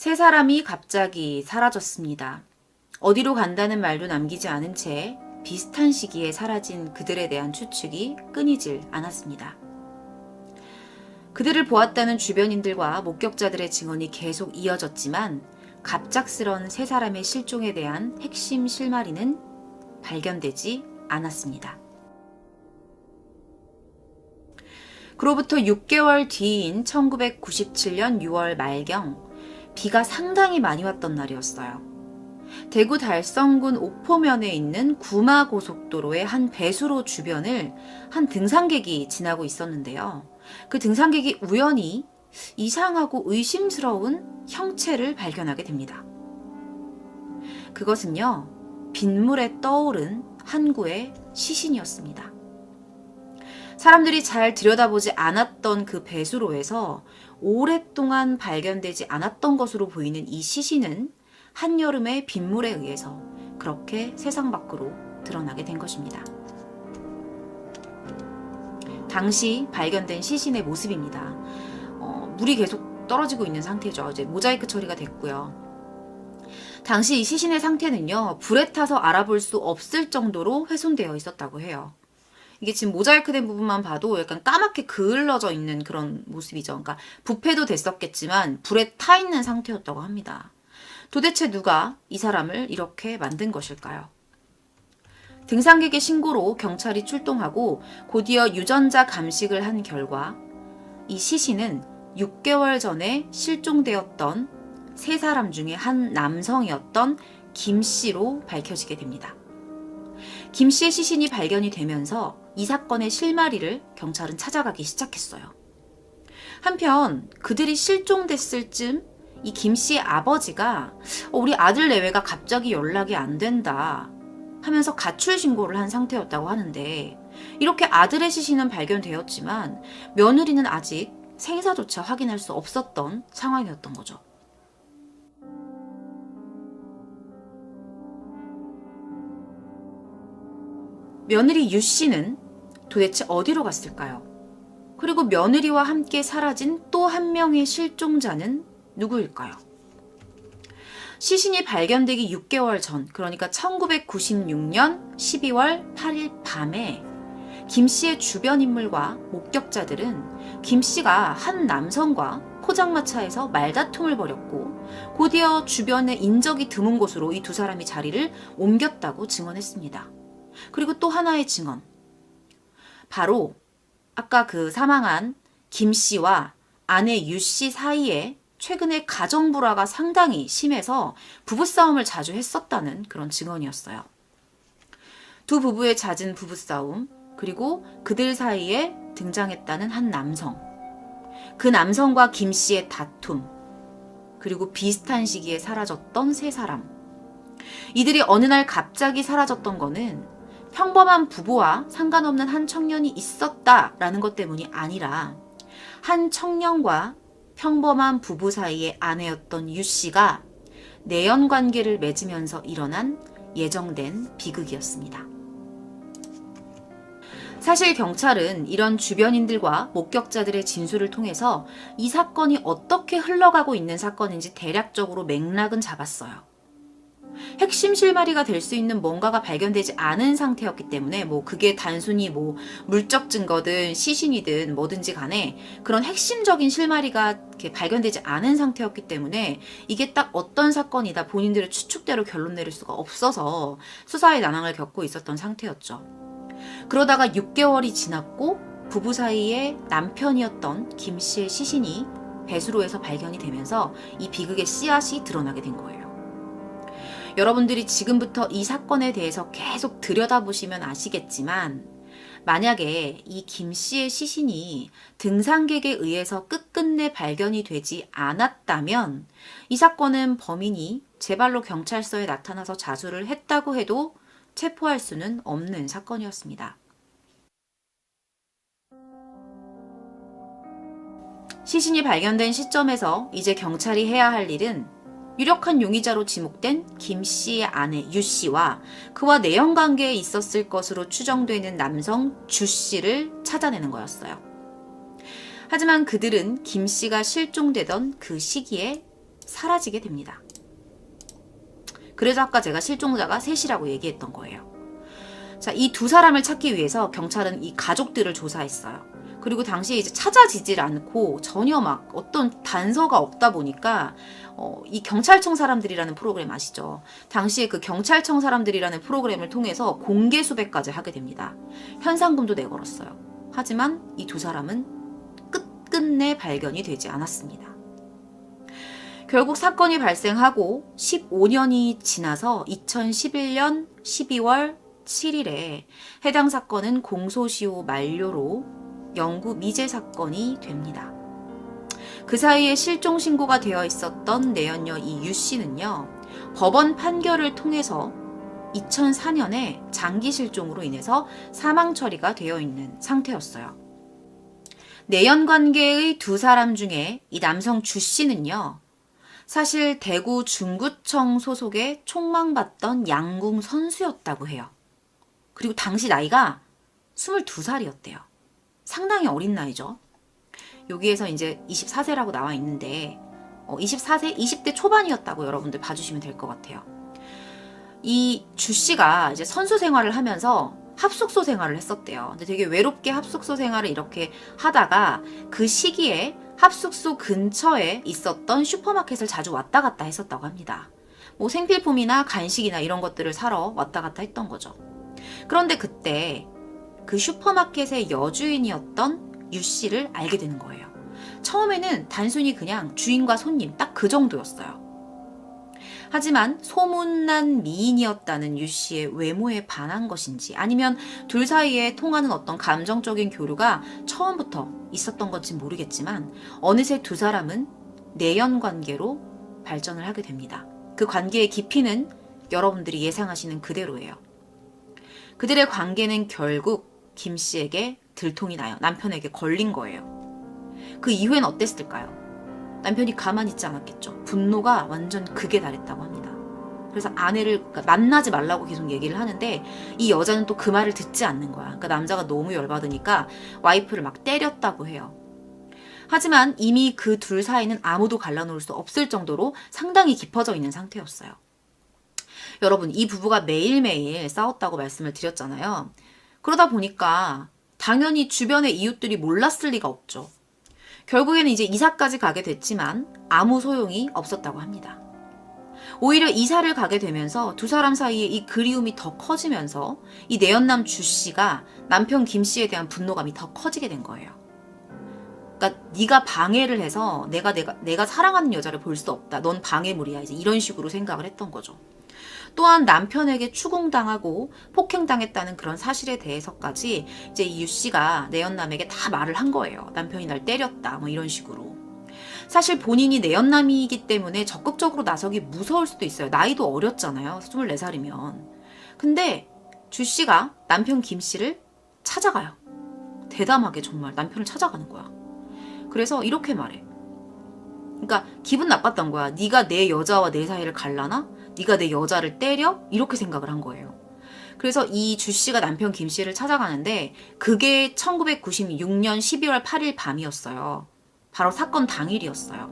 세 사람이 갑자기 사라졌습니다. 어디로 간다는 말도 남기지 않은 채 비슷한 시기에 사라진 그들에 대한 추측이 끊이질 않았습니다. 그들을 보았다는 주변인들과 목격자들의 증언이 계속 이어졌지만 갑작스런 세 사람의 실종에 대한 핵심 실마리는 발견되지 않았습니다. 그로부터 6개월 뒤인 1997년 6월 말경 비가 상당히 많이 왔던 날이었어요. 대구 달성군 옥포면에 있는 구마고속도로의 한 배수로 주변을 한 등산객이 지나고 있었는데요. 그 등산객이 우연히 이상하고 의심스러운 형체를 발견하게 됩니다. 그것은요, 빗물에 떠오른 한 구의 시신이었습니다. 사람들이 잘 들여다보지 않았던 그 배수로에서 오랫동안 발견되지 않았던 것으로 보이는 이 시신은 한여름의 빗물에 의해서 그렇게 세상 밖으로 드러나게 된 것입니다. 당시 발견된 시신의 모습입니다. 물이 계속 떨어지고 있는 상태죠. 이제 모자이크 처리가 됐고요. 당시 이 시신의 상태는요, 불에 타서 알아볼 수 없을 정도로 훼손되어 있었다고 해요. 이게 지금 모자이크 된 부분만 봐도 약간 까맣게 그을러져 있는 그런 모습이죠. 그러니까 부패도 됐었겠지만 불에 타 있는 상태였다고 합니다. 도대체 누가 이 사람을 이렇게 만든 것일까요? 등산객의 신고로 경찰이 출동하고 곧이어 유전자 감식을 한 결과 이 시신은 6개월 전에 실종되었던 세 사람 중에 한 남성이었던 김 씨로 밝혀지게 됩니다. 김 씨의 시신이 발견이 되면서 이 사건의 실마리를 경찰은 찾아가기 시작했어요. 한편 그들이 실종됐을 즈음 이 김 씨의 아버지가 우리 아들 내외가 갑자기 연락이 안 된다 하면서 가출 신고를 한 상태였다고 하는데, 이렇게 아들의 시신은 발견되었지만 며느리는 아직 생사조차 확인할 수 없었던 상황이었던 거죠. 며느리 유 씨는 도대체 어디로 갔을까요? 그리고 며느리와 함께 사라진 또 한 명의 실종자는 누구일까요? 시신이 발견되기 6개월 전, 그러니까 1996년 12월 8일 밤에 김 씨의 주변 인물과 목격자들은 김 씨가 한 남성과 포장마차에서 말다툼을 벌였고 곧이어 주변에 인적이 드문 곳으로 이 두 사람이 자리를 옮겼다고 증언했습니다. 그리고 또 하나의 증언, 바로 아까 그 사망한 김 씨와 아내 유 씨 사이에 최근에 가정 불화가 상당히 심해서 부부싸움을 자주 했었다는 그런 증언이었어요. 두 부부의 잦은 부부싸움, 그리고 그들 사이에 등장했다는 한 남성, 그 남성과 김 씨의 다툼, 그리고 비슷한 시기에 사라졌던 세 사람. 이들이 어느 날 갑자기 사라졌던 거는 평범한 부부와 상관없는 한 청년이 있었다라는 것 때문이 아니라 한 청년과 평범한 부부 사이의 아내였던 유 씨가 내연 관계를 맺으면서 일어난 예정된 비극이었습니다. 사실 경찰은 이런 주변인들과 목격자들의 진술을 통해서 이 사건이 어떻게 흘러가고 있는 사건인지 대략적으로 맥락은 잡았어요. 핵심 실마리가 될 수 있는 뭔가가 발견되지 않은 상태였기 때문에 그게 단순히 물적 증거든 시신이든 뭐든지 간에 그런 핵심적인 실마리가 이렇게 발견되지 않은 상태였기 때문에 이게 딱 어떤 사건이다 본인들의 추측대로 결론 내릴 수가 없어서 수사의 난항을 겪고 있었던 상태였죠. 그러다가 6개월이 지났고 부부 사이의 남편이었던 김 씨의 시신이 배수로에서 발견이 되면서 이 비극의 씨앗이 드러나게 된 거예요. 여러분들이 지금부터 이 사건에 대해서 계속 들여다보시면 아시겠지만, 만약에 이 김 씨의 시신이 등산객에 의해서 끝끝내 발견이 되지 않았다면 이 사건은 범인이 제 발로 경찰서에 나타나서 자수를 했다고 해도 체포할 수는 없는 사건이었습니다. 시신이 발견된 시점에서 이제 경찰이 해야 할 일은 유력한 용의자로 지목된 김 씨의 아내 유 씨와 그와 내연 관계에 있었을 것으로 추정되는 남성 주 씨를 찾아내는 거였어요. 하지만 그들은 김 씨가 실종되던 그 시기에 사라지게 됩니다. 그래서 아까 제가 실종자가 셋이라고 얘기했던 거예요. 자, 이 두 사람을 찾기 위해서 경찰은 이 가족들을 조사했어요. 그리고 당시에 이제 찾아지질 않고 전혀 막 어떤 단서가 없다 보니까 이 경찰청 사람들이라는 프로그램 아시죠? 당시에 그 경찰청 사람들이라는 프로그램을 통해서 공개 수배까지 하게 됩니다. 현상금도 내걸었어요. 하지만 이 두 사람은 끝끝내 발견이 되지 않았습니다. 결국 사건이 발생하고 15년이 지나서 2011년 12월 7일에 해당 사건은 공소시효 만료로 영구 미제 사건이 됩니다. 그 사이에 실종 신고가 되어 있었던 내연녀 이 유 씨는요, 법원 판결을 통해서 2004년에 장기 실종으로 인해서 사망 처리가 되어 있는 상태였어요. 내연 관계의 두 사람 중에 이 남성 주 씨는요, 사실 대구 중구청 소속의 총망받던 양궁 선수였다고 해요. 그리고 당시 나이가 22살이었대요. 상당히 어린 나이죠. 여기에서 이제 24세라고 나와 있는데 24세, 20대 초반이었다고 여러분들 봐주시면 될 것 같아요. 이 주 씨가 이제 선수 생활을 하면서 합숙소 생활을 했었대요. 근데 되게 외롭게 합숙소 생활을 이렇게 하다가 그 시기에 합숙소 근처에 있었던 슈퍼마켓을 자주 왔다 갔다 했었다고 합니다. 뭐 생필품이나 간식이나 이런 것들을 사러 왔다 갔다 했던 거죠. 그런데 그때 그 슈퍼마켓의 여주인이었던 유 씨를 알게 되는 거예요. 처음에는 단순히 그냥 주인과 손님 딱 그 정도였어요. 하지만 소문난 미인이었다는 유 씨의 외모에 반한 것인지 아니면 둘 사이에 통하는 어떤 감정적인 교류가 처음부터 있었던 건지 모르겠지만 어느새 두 사람은 내연 관계로 발전을 하게 됩니다. 그 관계의 깊이는 여러분들이 예상하시는 그대로예요. 그들의 관계는 결국 김 씨에게 들통이 나요. 남편에게 걸린 거예요. 그 이후엔 어땠을까요? 남편이 가만히 있지 않았겠죠. 분노가 완전 극에 달했다고 합니다. 그래서 아내를 만나지 말라고 계속 얘기를 하는데 이 여자는 또 그 말을 듣지 않는 거야. 그러니까 남자가 너무 열받으니까 와이프를 막 때렸다고 해요. 하지만 이미 그 둘 사이는 아무도 갈라놓을 수 없을 정도로 상당히 깊어져 있는 상태였어요. 여러분, 이 부부가 매일매일 싸웠다고 말씀을 드렸잖아요. 그러다 보니까 당연히 주변의 이웃들이 몰랐을 리가 없죠. 결국에는 이제 이사까지 가게 됐지만 아무 소용이 없었다고 합니다. 오히려 이사를 가게 되면서 두 사람 사이에 이 그리움이 더 커지면서 이 내연남 주 씨가 남편 김 씨에 대한 분노감이 더 커지게 된 거예요. 그러니까 네가 방해를 해서 내가 사랑하는 여자를 볼 수 없다. 넌 방해물이야. 이제 이런 식으로 생각을 했던 거죠. 또한 남편에게 추궁당하고 폭행당했다는 그런 사실에 대해서까지 이제 이 유 씨가 내연남에게 다 말을 한 거예요. 남편이 날 때렸다 뭐 이런 식으로. 사실 본인이 내연남이기 때문에 적극적으로 나서기 무서울 수도 있어요. 나이도 어렸잖아요. 24살이면. 근데 주 씨가 남편 김 씨를 찾아가요. 대담하게 정말 남편을 찾아가는 거야. 그래서 이렇게 말해. 그러니까 기분 나빴던 거야. 네가 내 여자와 내 사이를 갈라나? 네가 내 여자를 때려? 이렇게 생각을 한 거예요. 그래서 이 주 씨가 남편 김 씨를 찾아가는데 그게 1996년 12월 8일 밤이었어요. 바로 사건 당일이었어요.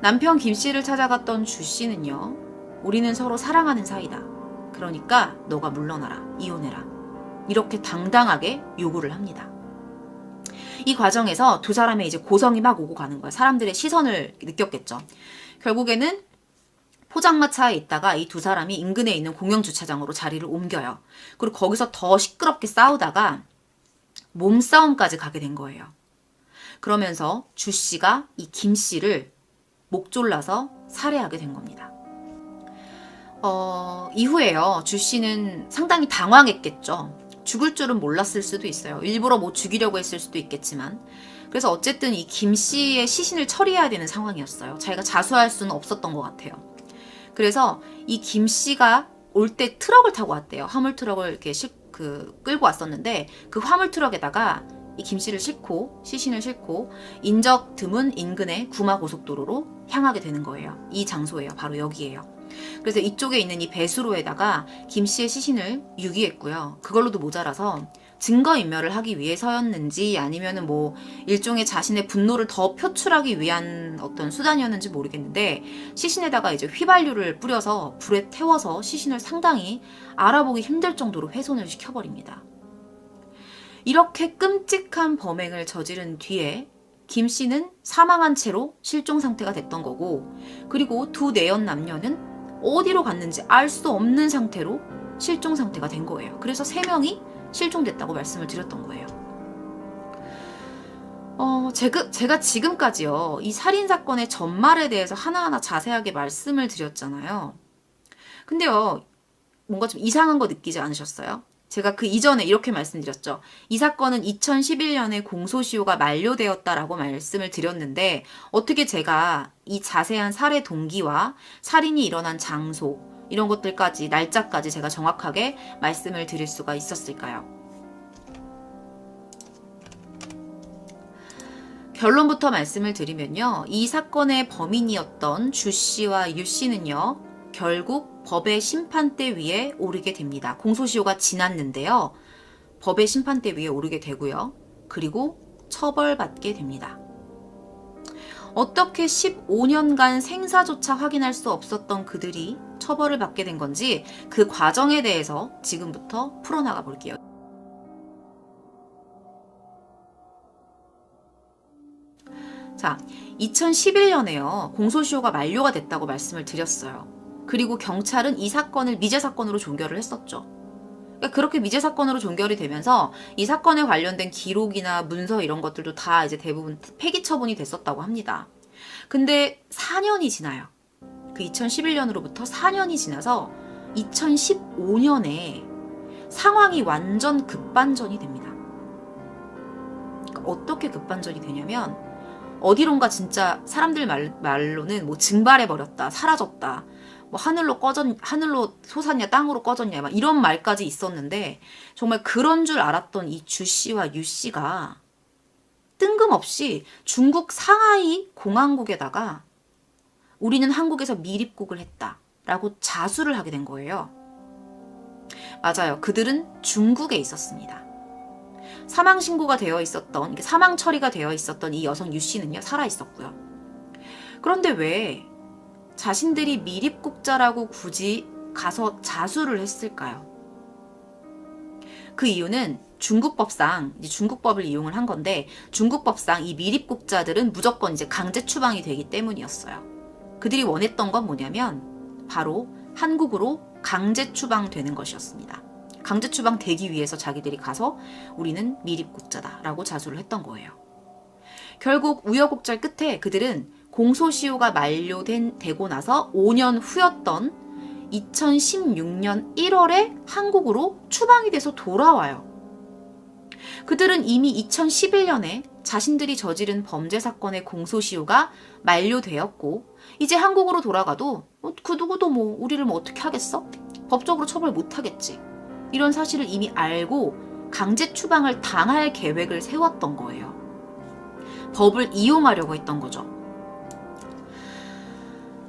남편 김 씨를 찾아갔던 주 씨는요. 우리는 서로 사랑하는 사이다. 그러니까 너가 물러나라. 이혼해라. 이렇게 당당하게 요구를 합니다. 이 과정에서 두 사람의 이제 고성이 막 오고 가는 거예요. 사람들의 시선을 느꼈겠죠. 결국에는 포장마차에 있다가 이 두 사람이 인근에 있는 공영주차장으로 자리를 옮겨요. 그리고 거기서 더 시끄럽게 싸우다가 몸싸움까지 가게 된 거예요. 그러면서 주 씨가 이 김 씨를 목 졸라서 살해하게 된 겁니다. 이후에요. 주 씨는 상당히 당황했겠죠. 죽을 줄은 몰랐을 수도 있어요. 일부러 뭐 죽이려고 했을 수도 있겠지만. 그래서 어쨌든 이 김 씨의 시신을 처리해야 되는 상황이었어요. 자기가 자수할 수는 없었던 것 같아요. 그래서 이 김 씨가 올 때 트럭을 타고 왔대요. 화물 트럭을 이렇게 끌고 왔었는데 그 화물 트럭에다가 이 김 씨를 싣고 시신을 싣고 인적 드문 인근의 구마고속도로로 향하게 되는 거예요. 이 장소예요. 바로 여기예요. 그래서 이쪽에 있는 이 배수로에다가 김 씨의 시신을 유기했고요. 그걸로도 모자라서 증거인멸을 하기 위해서였는지 아니면은 뭐 일종의 자신의 분노를 더 표출하기 위한 어떤 수단이었는지 모르겠는데 시신에다가 이제 휘발유를 뿌려서 불에 태워서 시신을 상당히 알아보기 힘들 정도로 훼손을 시켜버립니다. 이렇게 끔찍한 범행을 저지른 뒤에 김 씨는 사망한 채로 실종 상태가 됐던 거고, 그리고 두 내연 남녀는 어디로 갔는지 알 수 없는 상태로 실종 상태가 된 거예요. 그래서 3명이 실종됐다고 말씀을 드렸던 거예요. 제가 지금까지요, 이 살인사건의 전말에 대해서 하나하나 자세하게 말씀을 드렸잖아요. 근데요, 뭔가 좀 이상한 거 느끼지 않으셨어요? 제가 그 이전에 이렇게 말씀드렸죠. 이 사건은 2011년에 공소시효가 만료되었다라고 말씀을 드렸는데 어떻게 제가 이 자세한 살해 동기와 살인이 일어난 장소 이런 것들까지 날짜까지 제가 정확하게 말씀을 드릴 수가 있었을까요? 결론부터 말씀을 드리면요. 이 사건의 범인이었던 주 씨와 유 씨는요. 결국 법의 심판대 위에 오르게 됩니다. 공소시효가 지났는데요. 법의 심판대 위에 오르게 되고요. 그리고 처벌받게 됩니다. 어떻게 15년간 생사조차 확인할 수 없었던 그들이 처벌을 받게 된 건지 그 과정에 대해서 지금부터 풀어나가 볼게요. 자, 2011년에요. 공소시효가 만료가 됐다고 말씀을 드렸어요. 그리고 경찰은 이 사건을 미제 사건으로 종결을 했었죠. 그러니까 그렇게 미제 사건으로 종결이 되면서 이 사건에 관련된 기록이나 문서 이런 것들도 다 이제 대부분 폐기 처분이 됐었다고 합니다. 근데 4년이 지나요. 그 2011년으로부터 4년이 지나서 2015년에 상황이 완전 급반전이 됩니다. 그러니까 어떻게 급반전이 되냐면 어디론가 진짜 사람들 말로는 뭐 증발해버렸다, 사라졌다, 뭐 하늘로 솟았냐, 땅으로 꺼졌냐, 막 이런 말까지 있었는데 정말 그런 줄 알았던 이 주 씨와 유 씨가 뜬금없이 중국 상하이 공항국에다가 우리는 한국에서 미립국을 했다라고 자수를 하게 된 거예요. 맞아요. 그들은 중국에 있었습니다. 사망 신고가 되어 있었던, 사망 처리가 되어 있었던 이 여성 유 씨는요, 살아 있었고요. 그런데 왜 자신들이 미립국자라고 굳이 가서 자수를 했을까요? 그 이유는 중국법상, 이제 중국법을 이용을 한 건데, 중국법상 이 미립국자들은 무조건 이제 강제 추방이 되기 때문이었어요. 그들이 원했던 건 뭐냐면, 바로 한국으로 강제 추방되는 것이었습니다. 강제 추방 되기 위해서 자기들이 가서 우리는 미립국자다라고 자수를 했던 거예요. 결국 우여곡절 끝에 그들은 공소시효가 만료되고 나서 5년 후였던 2016년 1월에 한국으로 추방이 돼서 돌아와요. 그들은 이미 2011년에 자신들이 저지른 범죄 사건의 공소시효가 만료되었고 이제 한국으로 돌아가도 그 누구도 뭐 우리를 뭐 어떻게 하겠어? 법적으로 처벌 못 하겠지. 이런 사실을 이미 알고 강제 추방을 당할 계획을 세웠던 거예요. 법을 이용하려고 했던 거죠.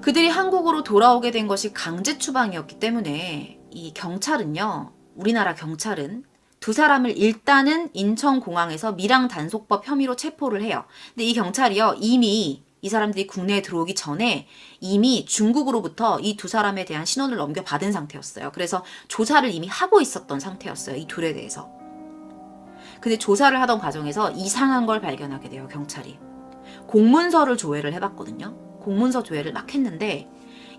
그들이 한국으로 돌아오게 된 것이 강제 추방이었기 때문에 이 경찰은요, 우리나라 경찰은 두 사람을 일단은 인천공항에서 밀항 단속법 혐의로 체포를 해요. 근데 이 경찰이요, 이미 이 사람들이 국내에 들어오기 전에 이미 중국으로부터 이 두 사람에 대한 신원을 넘겨받은 상태였어요. 그래서 조사를 이미 하고 있었던 상태였어요. 이 둘에 대해서. 근데 조사를 하던 과정에서 이상한 걸 발견하게 돼요. 경찰이. 공문서를 조회를 해봤거든요. 공문서 조회를 막 했는데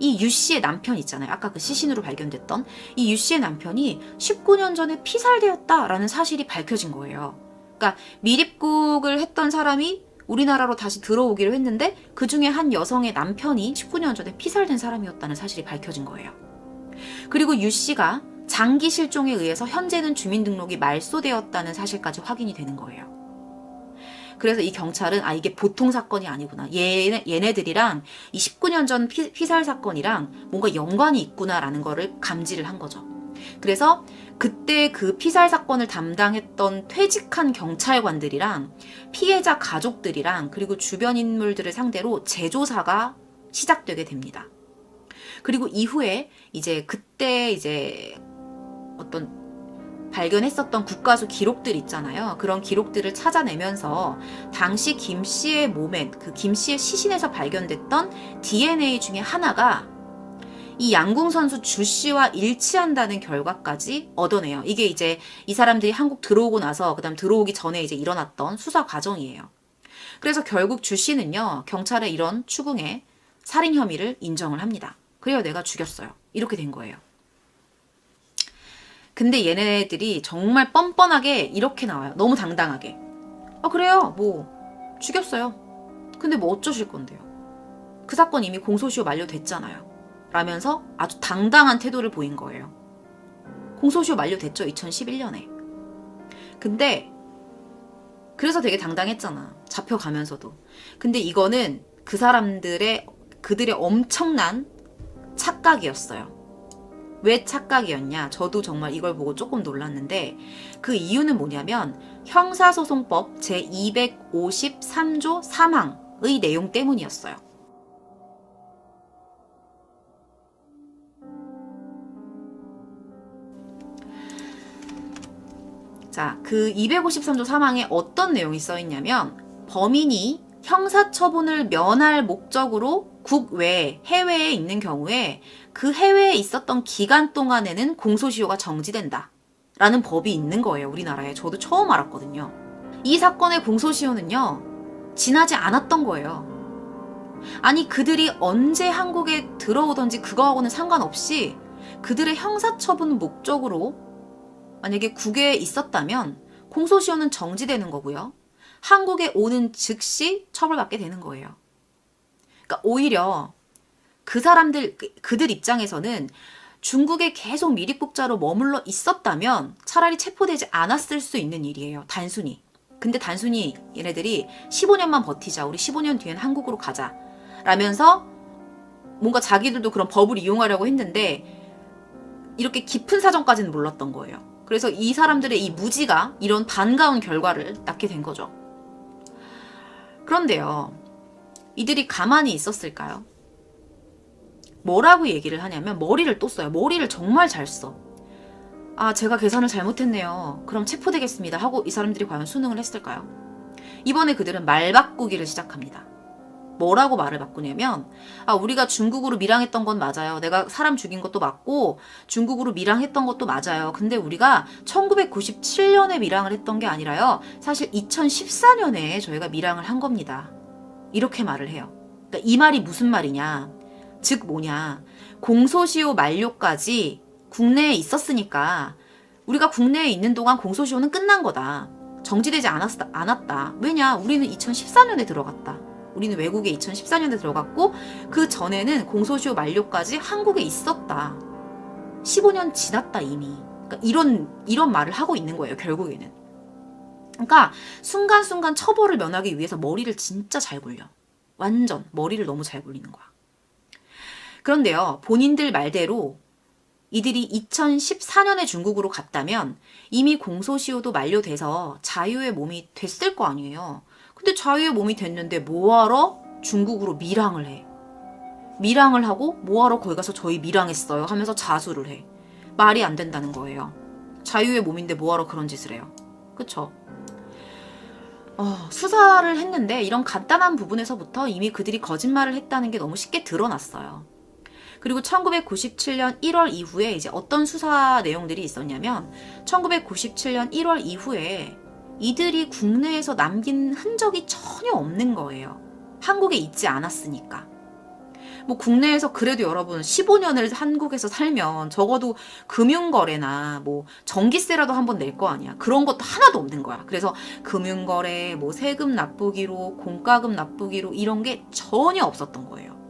이 유 씨의 남편 있잖아요. 아까 그 시신으로 발견됐던 이 유 씨의 남편이 19년 전에 피살되었다라는 사실이 밝혀진 거예요. 그러니까 미립국을 했던 사람이 우리나라로 다시 들어오기로 했는데 그 중에 한 여성의 남편이 19년 전에 피살된 사람이었다는 사실이 밝혀진 거예요. 그리고 유 씨가 장기 실종에 의해서 현재는 주민등록이 말소되었다는 사실까지 확인이 되는 거예요. 그래서 이 경찰은 이게 보통 사건이 아니구나. 얘네들이랑 이 19년 전 피살 사건이랑 뭔가 연관이 있구나라는 거를 감지를 한 거죠. 그래서 그때 그 피살 사건을 담당했던 퇴직한 경찰관들이랑 피해자 가족들이랑 그리고 주변 인물들을 상대로 재조사가 시작되게 됩니다. 그리고 이후에 이제 그때 이제 어떤 발견했었던 국가수 기록들 있잖아요. 그런 기록들을 찾아내면서 당시 김 씨의 몸에, 그 김 씨의 시신에서 발견됐던 DNA 중에 하나가 이 양궁 선수 주 씨와 일치한다는 결과까지 얻어내요. 이게 이제 이 사람들이 한국 들어오고 나서, 그다음 들어오기 전에 이제 일어났던 수사 과정이에요. 그래서 결국 주 씨는요, 경찰의 이런 추궁에 살인 혐의를 인정을 합니다. 그래요, 내가 죽였어요. 이렇게 된 거예요. 근데 얘네들이 정말 뻔뻔하게 이렇게 나와요. 너무 당당하게. 아, 그래요. 뭐 죽였어요. 근데 뭐 어쩌실 건데요. 그 사건 이미 공소시효 만료됐잖아요. 라면서 아주 당당한 태도를 보인 거예요. 공소시효 만료됐죠. 2011년에. 근데 그래서 되게 당당했잖아. 잡혀가면서도. 근데 이거는 그 사람들의, 그들의 엄청난 착각이었어요. 왜 착각이었냐? 저도 정말 이걸 보고 조금 놀랐는데, 그 이유는 뭐냐면 형사소송법 제253조 3항의 내용 때문이었어요. 자, 그 253조 3항에 어떤 내용이 써있냐면, 범인이 형사처분을 면할 목적으로 국외, 해외에 있는 경우에 그 해외에 있었던 기간 동안에는 공소시효가 정지된다 라는 법이 있는 거예요. 우리나라에. 저도 처음 알았거든요. 이 사건의 공소시효는요, 지나지 않았던 거예요. 아니, 그들이 언제 한국에 들어오던지 그거하고는 상관없이 그들의 형사처분 목적으로 만약에 국외에 있었다면 공소시효는 정지되는 거고요. 한국에 오는 즉시 처벌받게 되는 거예요. 그러니까 오히려 그 사람들, 그들 입장에서는 중국에 계속 미립국자로 머물러 있었다면 차라리 체포되지 않았을 수 있는 일이에요. 단순히. 근데 단순히 얘네들이 15년만 버티자. 우리 15년 뒤엔 한국으로 가자. 라면서 뭔가 자기들도 그런 법을 이용하려고 했는데 이렇게 깊은 사정까지는 몰랐던 거예요. 그래서 이 사람들의 이 무지가 이런 반가운 결과를 낳게 된 거죠. 그런데요, 이들이 가만히 있었을까요? 뭐라고 얘기를 하냐면 머리를 또 써요. 머리를 정말 잘 써. 아, 제가 계산을 잘못했네요. 그럼 체포되겠습니다. 하고 이 사람들이 과연 수능을 했을까요? 이번에 그들은 말 바꾸기를 시작합니다. 뭐라고 말을 바꾸냐면, 아, 우리가 중국으로 밀항했던 건 맞아요. 내가 사람 죽인 것도 맞고 중국으로 밀항했던 것도 맞아요. 근데 우리가 1997년에 밀항을 했던 게 아니라요. 사실 2014년에 저희가 밀항을 한 겁니다. 이렇게 말을 해요. 그러니까 이 말이 무슨 말이냐? 즉 뭐냐? 공소시효 만료까지 국내에 있었으니까 우리가 국내에 있는 동안 공소시효는 끝난 거다. 정지되지 않았다. 왜냐? 우리는 2014년에 들어갔다. 우리는 외국에 2014년에 들어갔고 그 전에는 공소시효 만료까지 한국에 있었다. 15년 지났다 이미. 그러니까 이런 말을 하고 있는 거예요. 결국에는. 그러니까 순간순간 처벌을 면하기 위해서 머리를 진짜 잘 굴려. 완전 머리를 너무 잘 굴리는 거야. 그런데요, 본인들 말대로 이들이 2014년에 중국으로 갔다면 이미 공소시효도 만료돼서 자유의 몸이 됐을 거 아니에요. 근데 자유의 몸이 됐는데 뭐하러 중국으로 밀항을 해. 밀항을 하고 뭐하러 거기 가서 저희 밀항했어요 하면서 자수를 해. 말이 안 된다는 거예요. 자유의 몸인데 뭐하러 그런 짓을 해요. 그쵸? 수사를 했는데 이런 간단한 부분에서부터 이미 그들이 거짓말을 했다는 게 너무 쉽게 드러났어요. 그리고 1997년 1월 이후에 이제 어떤 수사 내용들이 있었냐면 1997년 1월 이후에 이들이 국내에서 남긴 흔적이 전혀 없는 거예요. 한국에 있지 않았으니까. 뭐 국내에서 그래도 여러분 15년을 한국에서 살면 적어도 금융거래나 뭐 전기세라도 한번 낼 거 아니야. 그런 것도 하나도 없는 거야. 그래서 금융거래, 뭐 세금 납부기로, 공과금 납부기로 이런 게 전혀 없었던 거예요.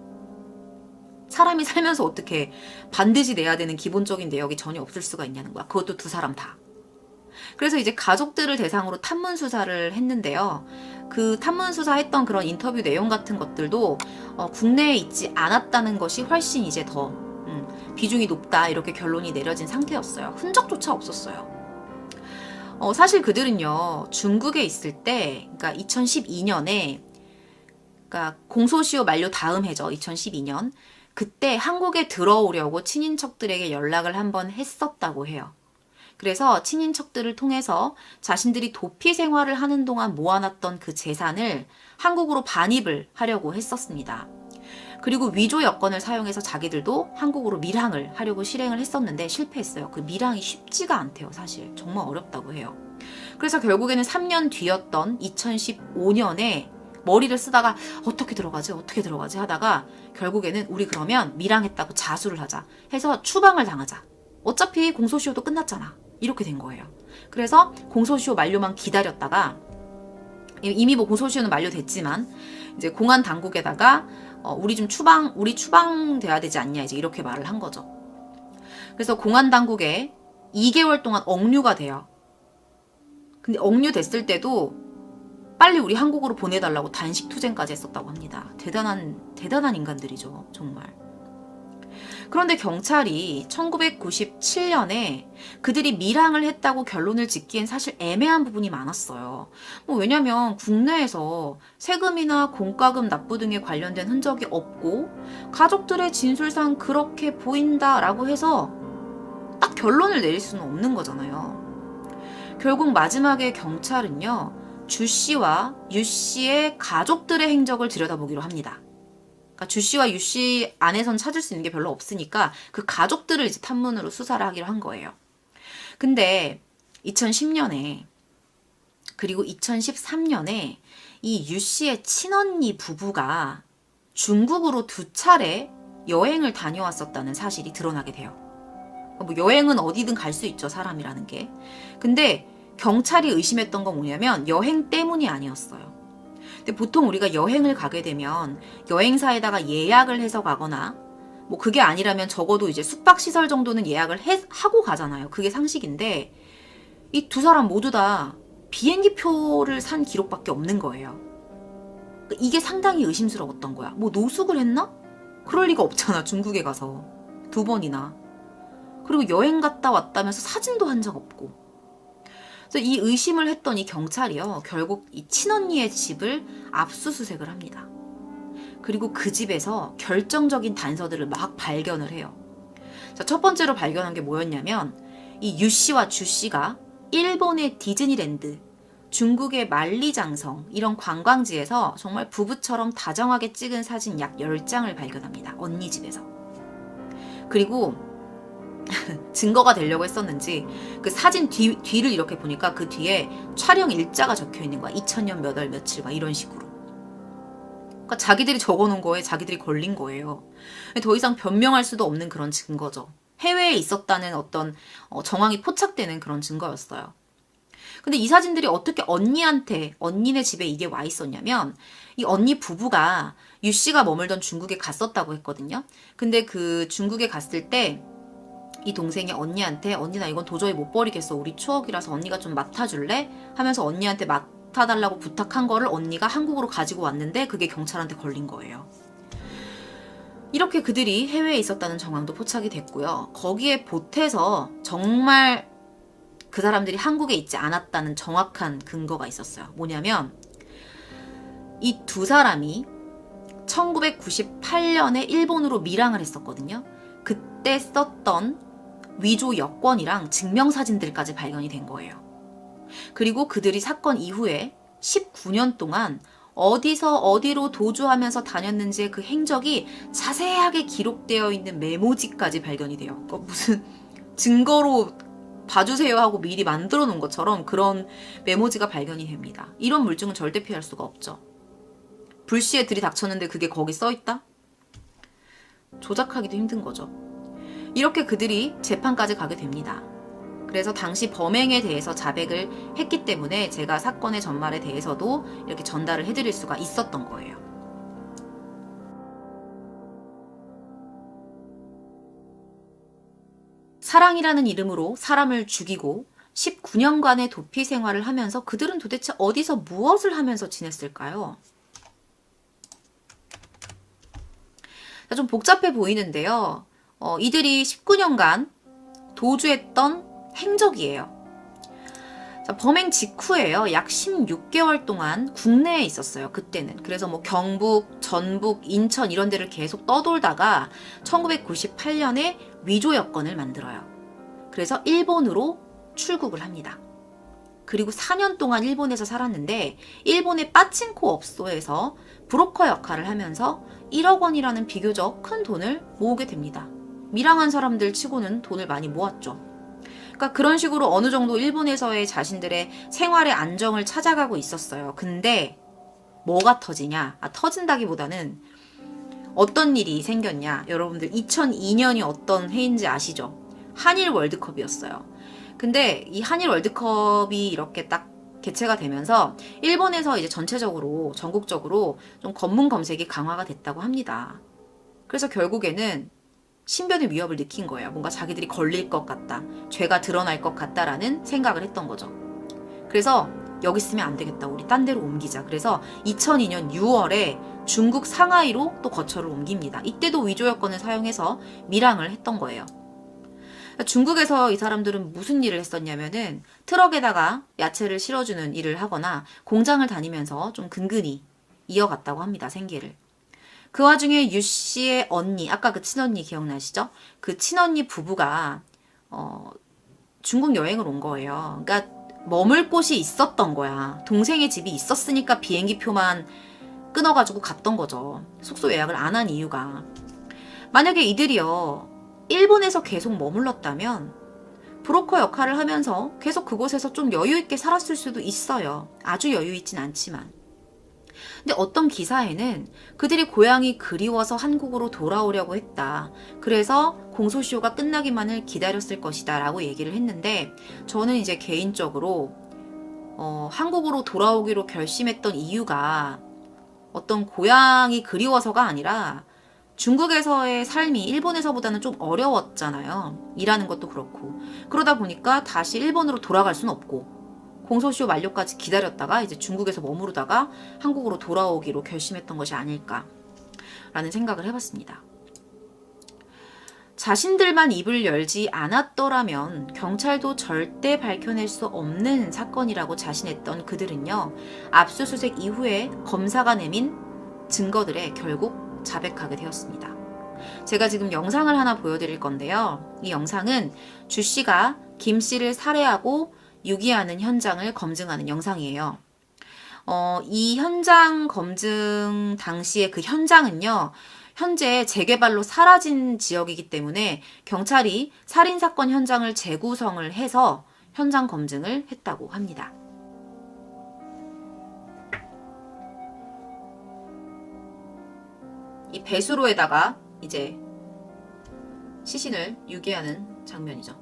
사람이 살면서 어떻게 반드시 내야 되는 기본적인 내역이 전혀 없을 수가 있냐는 거야. 그것도 두 사람 다. 그래서 이제 가족들을 대상으로 탐문 수사를 했는데요. 그 탐문 수사했던 그런 인터뷰 내용 같은 것들도 국내에 있지 않았다는 것이 훨씬 이제 더 비중이 높다 이렇게 결론이 내려진 상태였어요. 흔적조차 없었어요. 사실 그들은요, 중국에 있을 때, 그러니까 2012년에, 그러니까 공소시효 만료 다음 해죠. 2012년. 그때 한국에 들어오려고 친인척들에게 연락을 한번 했었다고 해요. 그래서 친인척들을 통해서 자신들이 도피 생활을 하는 동안 모아놨던 그 재산을 한국으로 반입을 하려고 했었습니다. 그리고 위조 여권을 사용해서 자기들도 한국으로 밀항을 하려고 실행을 했었는데 실패했어요. 그 밀항이 쉽지가 않대요, 사실. 정말 어렵다고 해요. 그래서 결국에는 3년 뒤였던 2015년에 머리를 쓰다가 어떻게 들어가지 하다가 결국에는 우리 그러면 밀항했다고 자수를 하자 해서 추방을 당하자. 어차피 공소시효도 끝났잖아. 이렇게 된 거예요. 그래서 공소시효 만료만 기다렸다가 이미 뭐 공소시효는 만료됐지만 이제 공안 당국에다가 우리 추방돼야 되지 않냐 이제 이렇게 말을 한 거죠. 그래서 공안 당국에 2개월 동안 억류가 돼요. 근데 억류됐을 때도 빨리 우리 한국으로 보내달라고 단식 투쟁까지 했었다고 합니다. 대단한 인간들이죠, 정말. 그런데 경찰이 1997년에 그들이 밀항을 했다고 결론을 짓기엔 사실 애매한 부분이 많았어요. 왜냐면 국내에서 세금이나 공과금 납부 등에 관련된 흔적이 없고 가족들의 진술상 그렇게 보인다라고 해서 딱 결론을 내릴 수는 없는 거잖아요. 결국 마지막에 경찰은요, 주 씨와 유 씨의 가족들의 행적을 들여다보기로 합니다. 그러니까 주 씨와 유 씨 안에선 찾을 수 있는 게 별로 없으니까 그 가족들을 이제 탐문으로 수사를 하기로 한 거예요. 근데 2010년에 그리고 2013년에 이 유 씨의 친언니 부부가 중국으로 2차례 여행을 다녀왔었다는 사실이 드러나게 돼요. 뭐 여행은 어디든 갈 수 있죠, 사람이라는 게. 근데 경찰이 의심했던 건 뭐냐면 여행 때문이 아니었어요. 근데 보통 우리가 여행을 가게 되면 여행사에다가 예약을 해서 가거나 뭐 그게 아니라면 적어도 이제 숙박시설 정도는 예약을 하고 가잖아요. 그게 상식인데 이 두 사람 모두 다 비행기 표를 산 기록밖에 없는 거예요. 그러니까 이게 상당히 의심스러웠던 거야. 뭐 노숙을 했나? 그럴 리가 없잖아, 중국에 가서 2번이나. 그리고 여행 갔다 왔다면서 사진도 한 적 없고. 그래서 이 의심을 했던 이 경찰이요, 결국 이 친언니의 집을 압수수색을 합니다. 그리고 그 집에서 결정적인 단서들을 막 발견을 해요. 자, 첫 번째로 발견한 게 뭐였냐면 이 유 씨와 주 씨가 일본의 디즈니랜드, 중국의 만리장성 이런 관광지에서 정말 부부처럼 다정하게 찍은 사진 약 10장을 발견합니다. 언니 집에서. 그리고 증거가 되려고 했었는지 그 사진 뒤를 이렇게 보니까 그 뒤에 촬영 일자가 적혀 있는 거야. 2000년 몇 월 며칠 막 이런 식으로. 그러니까 자기들이 적어놓은 거에 자기들이 걸린 거예요. 더 이상 변명할 수도 없는 그런 증거죠. 해외에 있었다는 어떤 정황이 포착되는 그런 증거였어요. 근데 이 사진들이 어떻게 언니네 집에 이게 와 있었냐면 이 언니 부부가 유 씨가 머물던 중국에 갔었다고 했거든요. 근데 그 중국에 갔을 때 이 동생이 언니한테 언니 나 이건 도저히 못 버리겠어. 우리 추억이라서 언니가 좀 맡아줄래? 하면서 언니한테 맡아달라고 부탁한 거를 언니가 한국으로 가지고 왔는데 그게 경찰한테 걸린 거예요. 이렇게 그들이 해외에 있었다는 정황도 포착이 됐고요. 거기에 보태서 정말 그 사람들이 한국에 있지 않았다는 정확한 근거가 있었어요. 뭐냐면 이 두 사람이 1998년에 일본으로 밀항을 했었거든요. 그때 썼던 위조 여권이랑 증명사진들까지 발견이 된 거예요. 그리고 그들이 사건 이후에 19년 동안 어디서 어디로 도주하면서 다녔는지의 그 행적이 자세하게 기록되어 있는 메모지까지 발견이 돼요. 무슨 증거로 봐주세요 하고 미리 만들어 놓은 것처럼 그런 메모지가 발견이 됩니다. 이런 물증은 절대 피할 수가 없죠. 불시에 들이닥쳤는데 그게 거기 써있다? 조작하기도 힘든 거죠. 이렇게 그들이 재판까지 가게 됩니다. 그래서 당시 범행에 대해서 자백을 했기 때문에 제가 사건의 전말에 대해서도 이렇게 전달을 해드릴 수가 있었던 거예요. 사랑이라는 이름으로 사람을 죽이고 19년간의 도피 생활을 하면서 그들은 도대체 어디서 무엇을 하면서 지냈을까요? 좀 복잡해 보이는데요. 이들이 19년간 도주했던 행적이에요. 자, 범행 직후에요. 약 16개월 동안 국내에 있었어요. 그때는. 그래서 뭐 경북, 전북, 인천 이런 데를 계속 떠돌다가 1998년에 위조 여권을 만들어요. 그래서 일본으로 출국을 합니다. 그리고 4년 동안 일본에서 살았는데 일본의 빠칭코 업소에서 브로커 역할을 하면서 1억 원이라는 비교적 큰 돈을 모으게 됩니다. 밀항한 사람들 치고는 돈을 많이 모았죠. 그러니까 그런 식으로 어느 정도 일본에서의 자신들의 생활의 안정을 찾아가고 있었어요. 근데 뭐가 터지냐? 터진다기보다는 어떤 일이 생겼냐? 여러분들 2002년이 어떤 해인지 아시죠? 한일 월드컵이었어요. 근데 이 한일 월드컵이 이렇게 딱 개최가 되면서 일본에서 이제 전체적으로 전국적으로 좀 검문 검색이 강화가 됐다고 합니다. 그래서 결국에는 신변의 위협을 느낀 거예요. 뭔가 자기들이 걸릴 것 같다, 죄가 드러날 것 같다라는 생각을 했던 거죠. 그래서 여기 있으면 안 되겠다, 우리 딴 데로 옮기자. 그래서 2002년 6월에 중국 상하이로 또 거처를 옮깁니다. 이때도 위조 여권을 사용해서 밀항을 했던 거예요. 중국에서 이 사람들은 무슨 일을 했었냐면은 트럭에다가 야채를 실어주는 일을 하거나 공장을 다니면서 좀 근근히 이어갔다고 합니다, 생계를. 그 와중에 유 씨의 언니, 아까 그 친언니 기억나시죠? 그 친언니 부부가 중국 여행을 온 거예요. 그러니까 머물 곳이 있었던 거야. 동생의 집이 있었으니까 비행기 표만 끊어가지고 갔던 거죠. 숙소 예약을 안 한 이유가. 만약에 이들이요, 일본에서 계속 머물렀다면 브로커 역할을 하면서 계속 그곳에서 좀 여유 있게 살았을 수도 있어요. 아주 여유 있진 않지만. 근데 어떤 기사에는 그들이 고향이 그리워서 한국으로 돌아오려고 했다. 그래서 공소시효가 끝나기만을 기다렸을 것이다 라고 얘기를 했는데, 저는 이제 개인적으로 한국으로 돌아오기로 결심했던 이유가 어떤 고향이 그리워서가 아니라 중국에서의 삶이 일본에서보다는 좀 어려웠잖아요. 일하는 것도 그렇고. 그러다 보니까 다시 일본으로 돌아갈 수는 없고 공소시효 만료까지 기다렸다가 이제 중국에서 머무르다가 한국으로 돌아오기로 결심했던 것이 아닐까라는 생각을 해봤습니다. 자신들만 입을 열지 않았더라면 경찰도 절대 밝혀낼 수 없는 사건이라고 자신했던 그들은요, 압수수색 이후에 검사가 내민 증거들에 결국 자백하게 되었습니다. 제가 지금 영상을 하나 보여드릴 건데요. 이 영상은 주 씨가 김 씨를 살해하고 유기하는 현장을 검증하는 영상이에요. 이 현장 검증 당시의 그 현장은요, 현재 재개발로 사라진 지역이기 때문에 경찰이 살인사건 현장을 재구성을 해서 현장 검증을 했다고 합니다. 이 배수로에다가 이제 시신을 유기하는 장면이죠.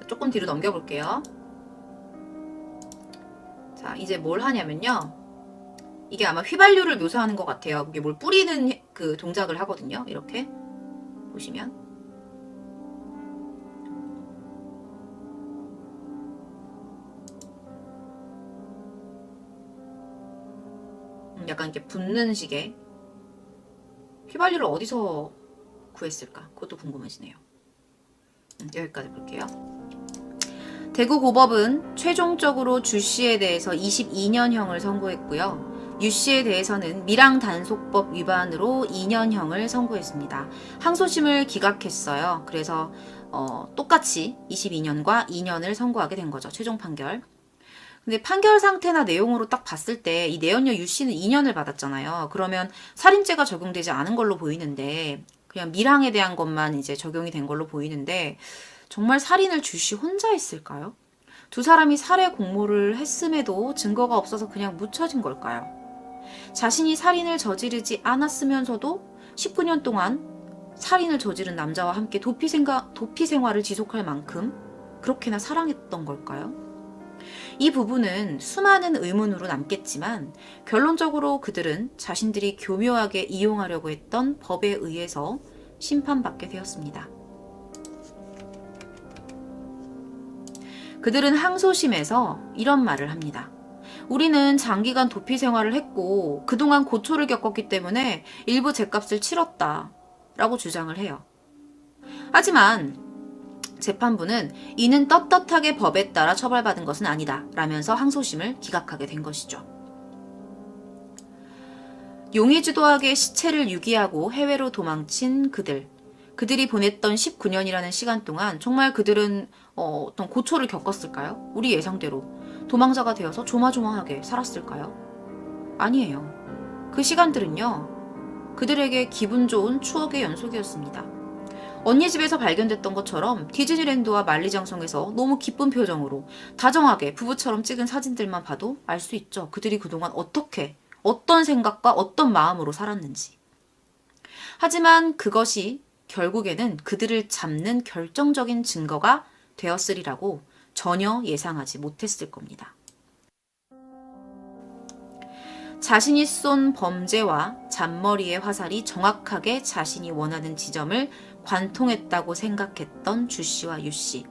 조금 뒤로 넘겨볼게요. 자, 이제 뭘 하냐면요. 이게 아마 휘발유를 묘사하는 것 같아요. 이게 뭘 뿌리는 그 동작을 하거든요. 이렇게 보시면. 약간 이렇게 붓는 식의. 휘발유를 어디서 구했을까? 그것도 궁금해지네요. 여기까지 볼게요. 대구고법은 최종적으로 주 씨에 대해서 22년형을 선고했고요. 유 씨에 대해서는 밀항단속법 위반으로 2년형을 선고했습니다. 항소심을 기각했어요. 그래서 똑같이 22년과 2년을 선고하게 된 거죠. 최종 판결. 근데 판결 상태나 내용으로 딱 봤을 때 이 내연녀 유 씨는 2년을 받았잖아요. 그러면 살인죄가 적용되지 않은 걸로 보이는데, 그냥 밀항에 대한 것만 이제 적용이 된 걸로 보이는데, 정말 살인을 주 씨 혼자 했을까요? 두 사람이 살해 공모를 했음에도 증거가 없어서 그냥 묻혀진 걸까요? 자신이 살인을 저지르지 않았으면서도 19년 동안 살인을 저지른 남자와 함께 도피 생활을 지속할 만큼 그렇게나 사랑했던 걸까요? 이 부분은 수많은 의문으로 남겠지만 결론적으로 그들은 자신들이 교묘하게 이용하려고 했던 법에 의해서 심판받게 되었습니다. 그들은 항소심에서 이런 말을 합니다. 우리는 장기간 도피 생활을 했고 그동안 고초를 겪었기 때문에 일부 죗값을 치렀다 라고 주장을 해요. 하지만 재판부는 이는 떳떳하게 법에 따라 처벌받은 것은 아니다 라면서 항소심을 기각하게 된 것이죠. 용의주도하게 시체를 유기하고 해외로 도망친 그들이 보냈던 19년이라는 시간 동안 정말 그들은 어떤 고초를 겪었을까요? 우리 예상대로 도망자가 되어서 조마조마하게 살았을까요? 아니에요. 그 시간들은요, 그들에게 기분 좋은 추억의 연속이었습니다. 언니 집에서 발견됐던 것처럼 디즈니랜드와 만리장성에서 너무 기쁜 표정으로 다정하게 부부처럼 찍은 사진들만 봐도 알 수 있죠. 그들이 그동안 어떤 생각과 어떤 마음으로 살았는지. 하지만 그것이 결국에는 그들을 잡는 결정적인 증거가 되었으리라고 전혀 예상하지 못했을 겁니다. 자신이 쏜 범죄와 잔머리의 화살이 정확하게 자신이 원하는 지점을 관통했다고 생각했던 주 씨와 유 씨.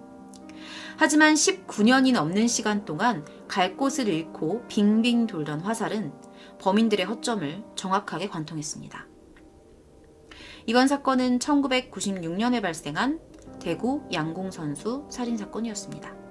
하지만 19년이 넘는 시간 동안 갈 곳을 잃고 빙빙 돌던 화살은 범인들의 허점을 정확하게 관통했습니다. 이번 사건은 1996년에 발생한 대구 양궁선수 살인사건이었습니다.